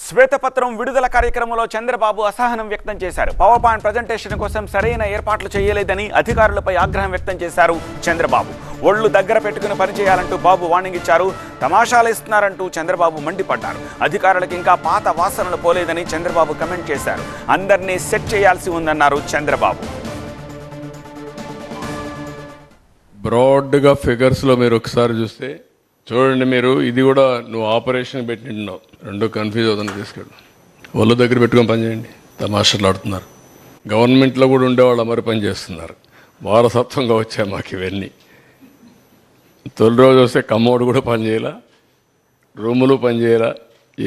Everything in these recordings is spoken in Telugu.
శ్వేతపత్రం విడుదల కార్యక్రమంలో చంద్రబాబు అసహనం వ్యక్తం చేశారు. పవర్ పాయింట్ ప్రజెంటేషన్ కోసం సరైన ఏర్పాట్లు చేయలేదని అధికారులపై ఆగ్రహం వ్యక్తం చేశారు చంద్రబాబు. ఒళ్ళు దగ్గర పెట్టుకుని పనిచేయాలంటూ బాబు వార్నింగ్ ఇచ్చారు. తమాషాలు ఇస్తున్నారంటూ చంద్రబాబు మండిపడ్డారు. అధికారులకు ఇంకా పాత వాసనలు పోలేదని చంద్రబాబు కమెంట్ చేశారు. అందరినీ సెట్ చేయాల్సి ఉందన్నారు చంద్రబాబు. బ్రాడ్గా ఫిగర్స్లో మీరు ఒకసారి చూస్తే చూడండి, మీరు ఇది కూడా నువ్వు ఆపరేషన్ పెట్టినావు, రెండు కన్ఫ్యూజ్ అవుతుంది. తీసుకెళ్ళి ఒళ్ళు దగ్గర పెట్టుకొని పనిచేయండి. తమాషాలు ఆడుతున్నారు. గవర్నమెంట్లో కూడా ఉండేవాళ్ళు మరి పని చేస్తున్నారు. వారసత్వంగా వచ్చాయి మాకు ఇవన్నీ. తొలి రోజు వస్తే కమ్మోడు కూడా పనిచేయాల, రూములు పనిచేయాల,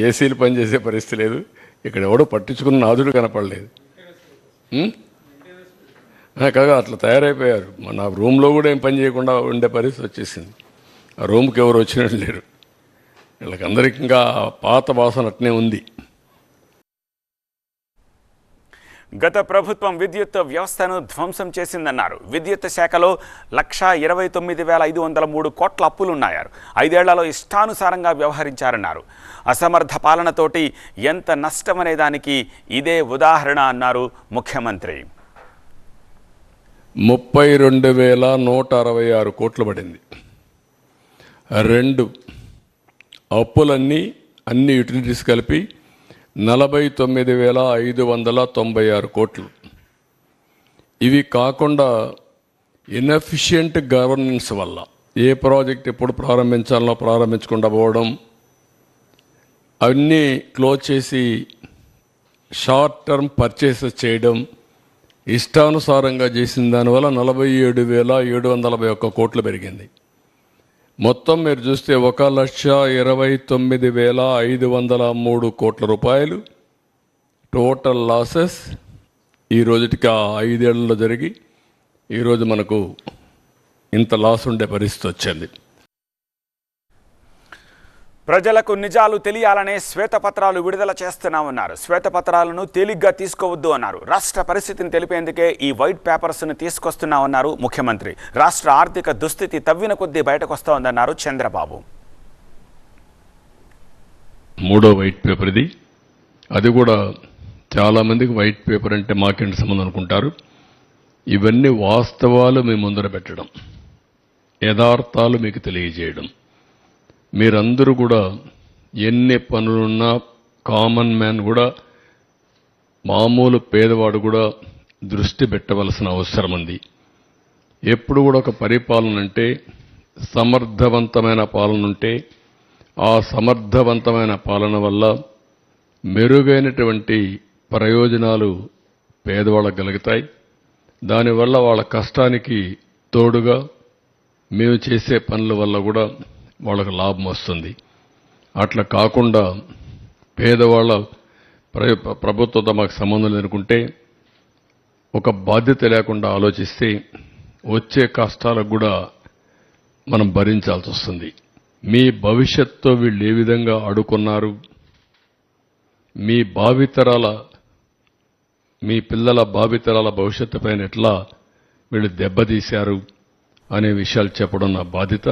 ఏసీలు పనిచేసే పరిస్థితి లేదు. ఇక్కడ ఎవడో పట్టించుకున్న నాదుడు కనపడలేదు. కాగా అట్లా తయారైపోయారు. మన రూమ్లో కూడా ఏం పని చేయకుండా ఉండే పరిస్థితి వచ్చేసింది. ఆ రూమ్కి ఎవరు వచ్చినట్టు లేరు. వీళ్ళకందరికీ ఇంకా పాత వాసన అట్నే ఉంది. గత ప్రభుత్వం విద్యుత్ వ్యవస్థను ధ్వంసం చేసిందన్నారు. విద్యుత్ శాఖలో 1,29,503 కోట్ల అప్పులున్నాయారు. 5 ఏళ్లలో ఇష్టానుసారంగా వ్యవహరించారన్నారు. అసమర్థ పాలనతోటి ఎంత నష్టమనే దానికి ఇదే ఉదాహరణ అన్నారు ముఖ్యమంత్రి. 32,166 కోట్లు పడింది. 2 అన్ని యూటిలిటీస్ కలిపి 49,596 కోట్లు. ఇవి కాకుండా ఇన్ఎఫిషియంట్ గవర్నెన్స్ వల్ల ఏ ప్రాజెక్ట్ ఎప్పుడు ప్రారంభించాలో ప్రారంభించకుండా పోవడం, అన్నీ క్లోజ్ చేసి షార్ట్ టర్మ్ పర్చేసెస్ చేయడం, ఇష్టానుసారంగా చేసిన దానివల్ల 47,741 కోట్లు పెరిగింది. మొత్తం మీరు చూస్తే 1,29,503 కోట్ల రూపాయలు టోటల్ లాసెస్ ఈ రోజుకి 5 ఏళ్లలో జరిగి ఈరోజు మనకు ఇంత లాస్ ఉండే పరిస్థితి వచ్చింది. ప్రజలకు నిజాలు తెలియాలనే శ్వేతపత్రాలు విడుదల చేస్తున్నామన్నారు. శ్వేతపత్రాలను తేలిగ్గా తీసుకోవద్దు అన్నారు. రాష్ట్ర పరిస్థితిని తెలిపేందుకే ఈ వైట్ పేపర్స్ను తీసుకొస్తున్నామన్నారు ముఖ్యమంత్రి. రాష్ట్ర ఆర్థిక దుస్థితి తవ్విన కొద్దీ బయటకు వస్తోందన్నారు చంద్రబాబు. 3వ వైట్ పేపర్ ఇది. అది కూడా చాలామందికి వైట్ పేపర్ అంటే మాకేంటి సంబంధం అనుకుంటారు. ఇవన్నీ వాస్తవాలు మీ ముందర పెట్టడం, యథార్థాలు మీకు తెలియజేయడం. మీరందరూ కూడా ఎన్ని పనులున్నా కామన్ మ్యాన్ కూడా, మామూలు పేదవాడు కూడా దృష్టి పెట్టవలసిన అవసరం ఉంది. ఎప్పుడు కూడా ఒక పరిపాలన అంటే సమర్థవంతమైన పాలన ఉంటే ఆ సమర్థవంతమైన పాలన వల్ల మెరుగైనటువంటి ప్రయోజనాలు పేదవాళ్ళకు కలుగుతాయి. దానివల్ల వాళ్ళ కష్టానికి తోడుగా మేము చేసే పనుల వల్ల కూడా వాళ్ళకు లాభం వస్తుంది. అట్లా కాకుండా పేదవాళ్ళ ప్రభుత్వంతో మాకు సంబంధం లేనుకుంటే, ఒక బాధ్యత లేకుండా ఆలోచిస్తే వచ్చే కష్టాలకు కూడా మనం భరించాల్సి వస్తుంది. మీ భవిష్యత్తుతో వీళ్ళు ఏ విధంగా ఆడుకున్నారు, మీ పిల్లల భావితరాల భవిష్యత్తు పైన ఎట్లా వీళ్ళు దెబ్బతీశారు అనే విషయాలు చెప్పడం నా బాధ్యత.